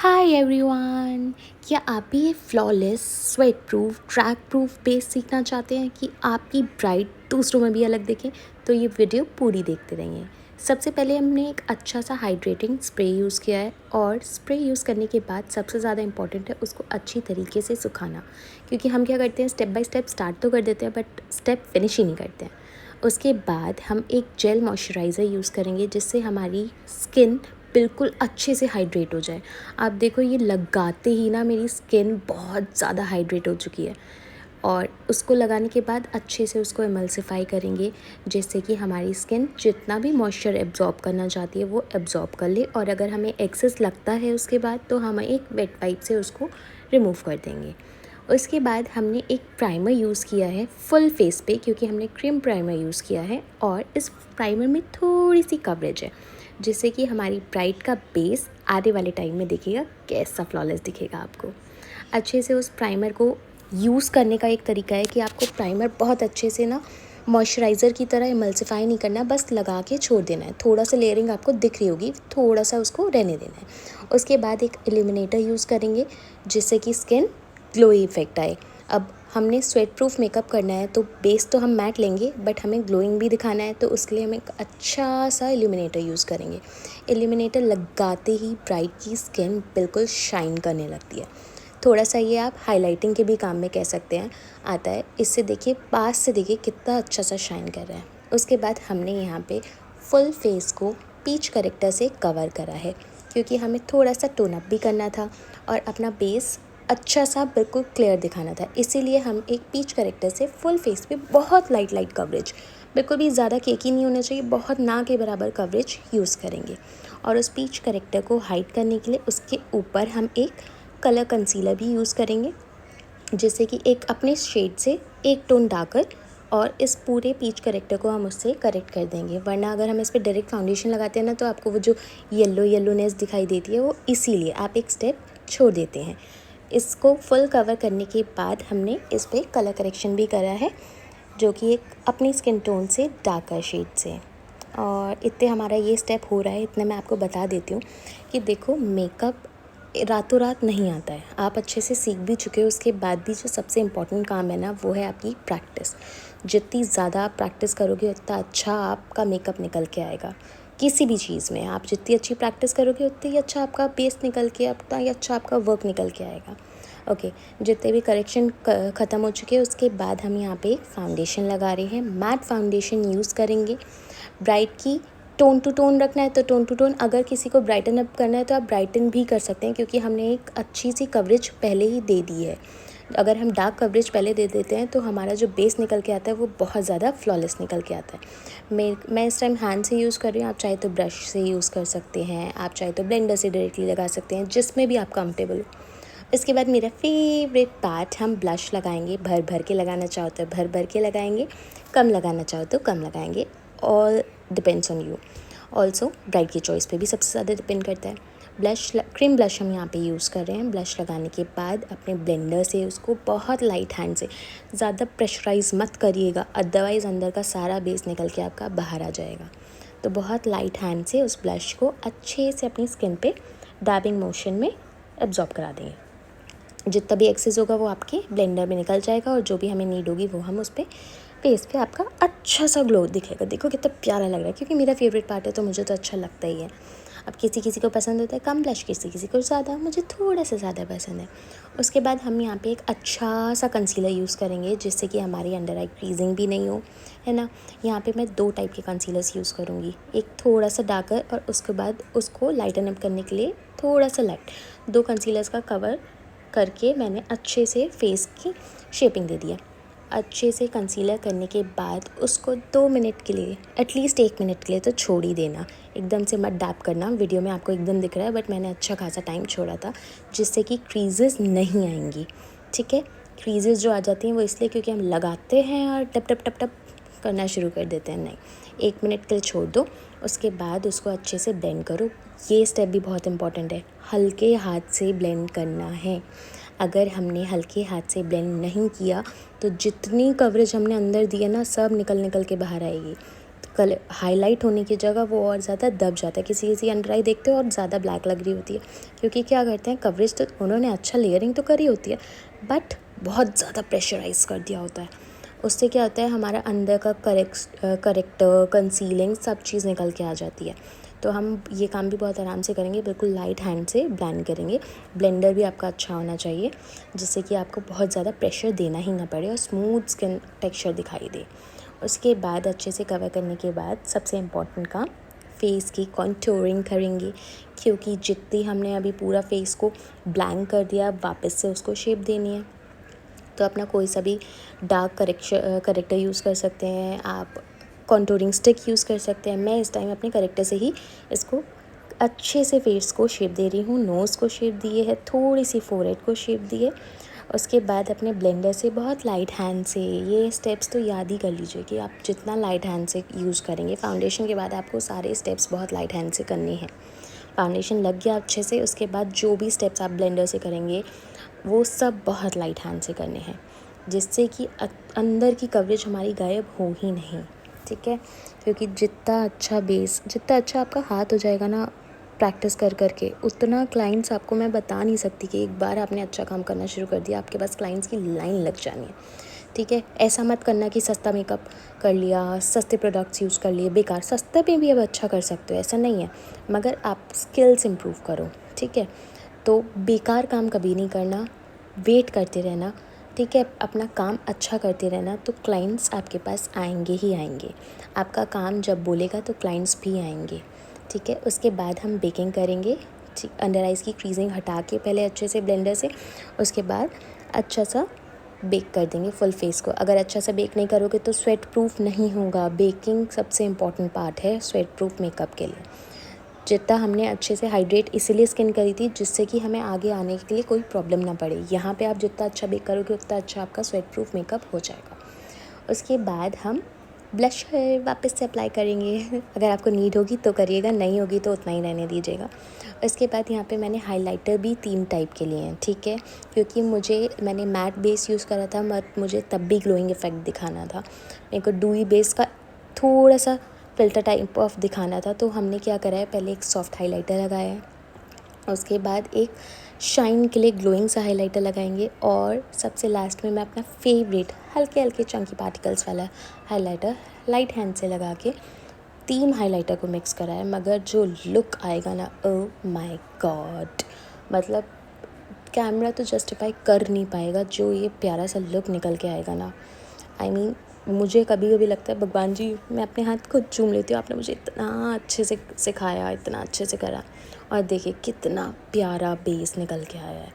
Hi everyone. क्या आप भी ये flawless sweat proof track proof base सीखना चाहते हैं कि आपकी ब्राइट दूसरों में भी अलग दिखे? तो ये वीडियो पूरी देखते रहिए। सबसे पहले हमने एक अच्छा सा हाइड्रेटिंग स्प्रे यूज़ किया है और स्प्रे यूज़ करने के बाद सबसे ज़्यादा इंपॉर्टेंट है उसको अच्छी तरीके से सुखाना, क्योंकि हम क्या करते हैं स्टेप बाय स्टेप स्टार्ट तो कर देते हैं बट स्टेप फिनिश ही नहीं करते हैं। उसके बाद हम एक जेल मॉइस्चराइज़र यूज़ करेंगे जिससे हमारी स्किन बिल्कुल अच्छे से हाइड्रेट हो जाए। आप देखो ये लगाते ही ना मेरी स्किन बहुत ज़्यादा हाइड्रेट हो चुकी है। और उसको लगाने के बाद अच्छे से उसको एमल्सिफाई करेंगे जिससे कि हमारी स्किन जितना भी मॉइस्चर एब्जॉर्ब करना चाहती है वो एब्जॉर्ब कर ले, और अगर हमें एक्सेस लगता है उसके बाद तो हम एक वेट वाइप से उसको रिमूव कर देंगे। उसके बाद हमने एक प्राइमर यूज़ किया है फुल फेस पे, क्योंकि हमने क्रीम प्राइमर यूज़ किया है और इस प्राइमर में थोड़ी सी कवरेज है जिससे कि हमारी ब्राइट का बेस आने वाले टाइम में दिखेगा कैसा फ्लॉलेस दिखेगा आपको। अच्छे से उस प्राइमर को यूज़ करने का एक तरीका है कि आपको प्राइमर बहुत अच्छे से ना मॉइस्चराइज़र की तरह इमल्सिफाई नहीं करना, बस लगा के छोड़ देना है। थोड़ा सा लेयरिंग आपको दिख रही होगी, थोड़ा सा उसको रहने देना है। उसके बाद एक इल्यूमिनेटर यूज़ करेंगे जिससे कि स्किन ग्लोई इफेक्ट आए। अब हमने स्वेट प्रूफ मेकअप करना है तो बेस तो हम मैट लेंगे बट हमें ग्लोइंग भी दिखाना है, तो उसके लिए हम एक अच्छा सा इल्यूमिनेटर यूज़ करेंगे। इल्यूमिनेटर लगाते ही ब्राइट की स्किन बिल्कुल शाइन करने लगती है। थोड़ा सा ये आप हाइलाइटिंग के भी काम में कह सकते हैं आता है। इससे देखिए, पास से देखिए कितना अच्छा सा शाइन कर रहा है। उसके बाद हमने यहाँ पे फुल फेस को पीच करेक्टर से कवर करा है क्योंकि हमें थोड़ा सा टोन अप भी करना था और अपना बेस अच्छा सा बिल्कुल क्लियर दिखाना था। इसीलिए हम एक पीच करेक्टर से फुल फेस पे बहुत लाइट कवरेज, बिल्कुल भी ज़्यादा केकी नहीं होना चाहिए, बहुत ना के बराबर कवरेज यूज़ करेंगे। और उस पीच करेक्टर को हाइड करने के लिए उसके ऊपर हम एक कलर कंसीलर भी यूज़ करेंगे जिससे कि एक अपने शेड से एक टोन डार्कर, और इस पूरे पीच करेक्टर को हम उससे करेक्ट कर देंगे। वरना अगर हम इस पर डायरेक्ट फाउंडेशन लगाते हैं ना तो आपको वो जो येलोनेस दिखाई देती है, वो इसीलिए आप एक स्टेप छोड़ देते हैं। इसको फुल कवर करने के बाद हमने इस पर कलर करेक्शन भी करा है जो कि एक अपनी स्किन टोन से डार्कर शेड से। और इतने हमारा ये स्टेप हो रहा है, इतने मैं आपको बता देती हूँ कि देखो मेकअप रातों रात नहीं आता है। आप अच्छे से सीख भी चुके हो, उसके बाद भी जो सबसे इम्पॉर्टेंट काम है ना वो है आपकी प्रैक्टिस। जितनी ज़्यादा आप प्रैक्टिस करोगे उतना अच्छा आपका मेकअप निकल के आएगा। किसी भी चीज़ में आप जितनी अच्छी प्रैक्टिस करोगे उतनी ही अच्छा आपका बेस निकल के, उतना ही अच्छा आपका वर्क निकल के आएगा। ओके, जितने भी करेक्शन ख़त्म हो चुके हैं उसके बाद हम यहाँ पे फाउंडेशन लगा रहे हैं। मैट फाउंडेशन यूज़ करेंगे। ब्राइट की टोन टू टोन रखना है तो टोन टू टोन, अगर किसी को ब्राइटन अप करना है तो आप ब्राइटन भी कर सकते हैं क्योंकि हमने एक अच्छी सी कवरेज पहले ही दे दी है। अगर हम डार्क कवरेज पहले दे देते हैं तो हमारा जो बेस निकल के आता है वो बहुत ज़्यादा फ्लॉलेस निकल के आता है। मैं इस टाइम हैंड से यूज़ कर रही हूँ, आप चाहे तो ब्रश से यूज़ कर सकते हैं, आप चाहे तो ब्लेंडर से डायरेक्टली लगा सकते हैं, जिसमें भी आप कंफर्टेबल हो। इसके बाद मेरा फेवरेट पार्ट, हम ब्लश लगाएंगे। भर भर के लगाना चाहो तो भर भर के लगाएंगे, कम लगाना चाहो तो कम लगाएंगे। All depends on you. Also bright की चॉइस पे भी सबसे ज़्यादा डिपेंड करता है। क्रीम ब्लश हम यहाँ पे यूज़ कर रहे हैं। ब्लश लगाने के बाद अपने ब्लेंडर से उसको बहुत लाइट हैंड से, ज़्यादा प्रेशराइज मत करिएगा अदरवाइज़ अंदर का सारा बेस निकल के आपका बाहर आ जाएगा। तो बहुत लाइट हैंड से उस ब्लश को अच्छे से अपनी स्किन पे डैबिंग मोशन में एब्जॉर्ब करा देंगे। जितना भी एक्सेस होगा वो आपके ब्लेंडर में निकल जाएगा और जो भी हमें नीड होगी वो हम उस पर फेस पे आपका अच्छा सा ग्लो दिखेगा। देखो कितना प्यारा लग रहा है, क्योंकि मेरा फेवरेट पार्ट है तो मुझे तो अच्छा लगता ही है। अब किसी किसी को पसंद होता है कम ब्लश, किसी किसी को ज़्यादा, मुझे थोड़ा सा ज़्यादा पसंद है। उसके बाद हम यहाँ पे एक अच्छा सा कंसीलर यूज़ करेंगे जिससे कि हमारी अंडर आई क्रीजिंग भी नहीं हो, है ना। यहाँ पे मैं 2 टाइप के कंसीलर्स यूज़ करूँगी, एक थोड़ा सा डार्कर और उसके बाद उसको लाइटन अप करने के लिए थोड़ा सा लाइट। 2 कंसीलर्स का कवर करके मैंने अच्छे से फेस की शेपिंग दे दिया। अच्छे से कंसीलर करने के बाद उसको 2 मिनट के लिए, एटलीस्ट 1 मिनट के लिए तो छोड़ ही देना। एकदम से मत डैप करना। वीडियो में आपको एकदम दिख रहा है बट मैंने अच्छा खासा टाइम छोड़ा था जिससे कि क्रीजेस नहीं आएंगी। ठीक है, क्रीजेस जो आ जाती हैं वो इसलिए क्योंकि हम लगाते हैं और टप टप टप टप करना शुरू कर देते हैं। नहीं, 1 मिनट के लिए छोड़ दो। उसके बाद उसको अच्छे से ब्लेंड करो। ये स्टेप भी बहुत इंपॉर्टेंट है, हल्के हाथ से ब्लेंड करना है। अगर हमने हल्के हाथ से ब्लेंड नहीं किया तो जितनी कवरेज हमने अंदर दी है ना सब निकल के बाहर आएगी। कलर हाईलाइट होने की जगह वो और ज़्यादा दब जाता है। किसी किसी अंडर आई देखते हो और ज़्यादा ब्लैक लग रही होती है, क्योंकि क्या करते हैं, कवरेज तो उन्होंने अच्छा लेयरिंग तो करी होती है बट बहुत ज़्यादा प्रेशराइज कर दिया होता है। उससे क्या होता है, हमारा अंदर का करेक्टर कंसीलिंग सब चीज़ निकल के आ जाती है। तो हम ये काम भी बहुत आराम से करेंगे, बिल्कुल लाइट हैंड से ब्लेंड करेंगे। ब्लेंडर भी आपका अच्छा होना चाहिए जिससे कि आपको बहुत ज़्यादा प्रेशर देना ही ना पड़े और स्मूथ स्किन टेक्सचर दिखाई दे। उसके बाद अच्छे से कवर करने के बाद सबसे इम्पॉर्टेंट काम, फेस की कॉन्टूरिंग करेंगे, क्योंकि जितनी हमने अभी पूरा फेस को ब्लैंक कर दिया, वापस से उसको शेप देनी है। तो अपना कोई सा भी डार्क करेक्टर यूज़ कर सकते हैं, आप कॉन्टूरिंग स्टिक यूज़ कर सकते हैं। मैं इस टाइम अपने करेक्टर से ही इसको अच्छे से फेस को शेप दे रही हूँ। नोज़ को शेप दिए है, थोड़ी सी फोरहेड को शेप दिए। उसके बाद अपने ब्लेंडर से बहुत लाइट हैंड से, ये स्टेप्स तो याद ही कर लीजिए कि आप जितना लाइट हैंड से यूज़ करेंगे, फाउंडेशन के बाद आपको सारे स्टेप्स बहुत लाइट हैंड से करने हैं। फाउंडेशन लग गया अच्छे से, उसके बाद जो भी स्टेप्स आप ब्लेंडर से करेंगे वो सब बहुत लाइट हैंड से करने हैं, जिससे कि अंदर की कवरेज हमारी गायब हो ही नहीं। ठीक है, क्योंकि जितना अच्छा आपका हाथ हो जाएगा ना प्रैक्टिस कर करके, उतना क्लाइंट्स आपको, मैं बता नहीं सकती कि एक बार आपने अच्छा काम करना शुरू कर दिया आपके पास क्लाइंट्स की लाइन लग जानी है। ठीक है, ऐसा मत करना कि सस्ता मेकअप कर लिया, सस्ते प्रोडक्ट्स यूज़ कर लिए, बेकार। सस्ते पे भी अब अच्छा कर सकते हो, ऐसा नहीं है, मगर आप स्किल्स इम्प्रूव करो। ठीक है, तो बेकार काम कभी नहीं करना, वेट करते रहना। ठीक है, अपना काम अच्छा करते रहना, तो क्लाइंट्स आपके पास आएंगे ही आएंगे। आपका काम जब बोलेगा तो क्लाइंट्स भी आएंगे। ठीक है, उसके बाद हम बेकिंग करेंगे। ठीक, अंडर आइज़ की क्रीजिंग हटा के पहले अच्छे से ब्लेंडर से, उसके बाद अच्छा सा बेक कर देंगे फुल फेस को। अगर अच्छा सा बेक नहीं करोगे तो स्वेट प्रूफ नहीं होगा। बेकिंग सबसे इम्पॉर्टेंट पार्ट है स्वेट प्रूफ मेकअप के लिए। जितना हमने अच्छे से हाइड्रेट इसीलिए स्किन करी थी जिससे कि हमें आगे आने के लिए कोई प्रॉब्लम ना पड़े। यहाँ पे आप जितना अच्छा बेक करोगे उतना अच्छा आपका स्वेट प्रूफ मेकअप हो जाएगा। उसके बाद हम ब्लशर वापस से अप्लाई करेंगे। अगर आपको नीड होगी तो करिएगा, नहीं होगी तो उतना ही रहने दीजिएगा। इसके बाद यहाँ पे मैंने हाइलाइटर भी 3 टाइप के लिए हैं। ठीक है, क्योंकि मैंने मैट बेस यूज़ करा था, बट मुझे तब भी ग्लोइंग इफेक्ट दिखाना था। मेरे को डूई बेस का थोड़ा सा फिल्टर टाइप ऑफ दिखाना था, तो हमने क्या करा है, पहले एक सॉफ्ट हाइलाइटर लगाया है, उसके बाद एक शाइन के लिए ग्लोइंग सा हाइलाइटर लगाएंगे, और सबसे लास्ट में मैं अपना फेवरेट हल्के हल्के चंकी पार्टिकल्स वाला हाइलाइटर लाइट हैंड से लगा के 3 हाइलाइटर को मिक्स करा है। मगर जो लुक आएगा ना, ओ माय गॉड, मतलब कैमरा तो जस्टिफाई कर नहीं पाएगा जो ये प्यारा सा लुक निकल के आएगा ना। आई मीन मुझे कभी कभी लगता है भगवान जी, मैं अपने हाथ खुद चूम लेती हूँ, आपने मुझे इतना अच्छे से सिखाया, इतना अच्छे से करा, और देखिए कितना प्यारा बेस निकल के आया है।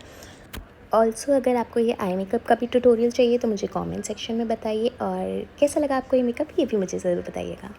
ऑल्सो अगर आपको ये आई मेकअप का भी ट्यूटोरियल चाहिए तो मुझे कमेंट सेक्शन में बताइए, और कैसा लगा आपको ये मेकअप ये भी मुझे ज़रूर बताइएगा।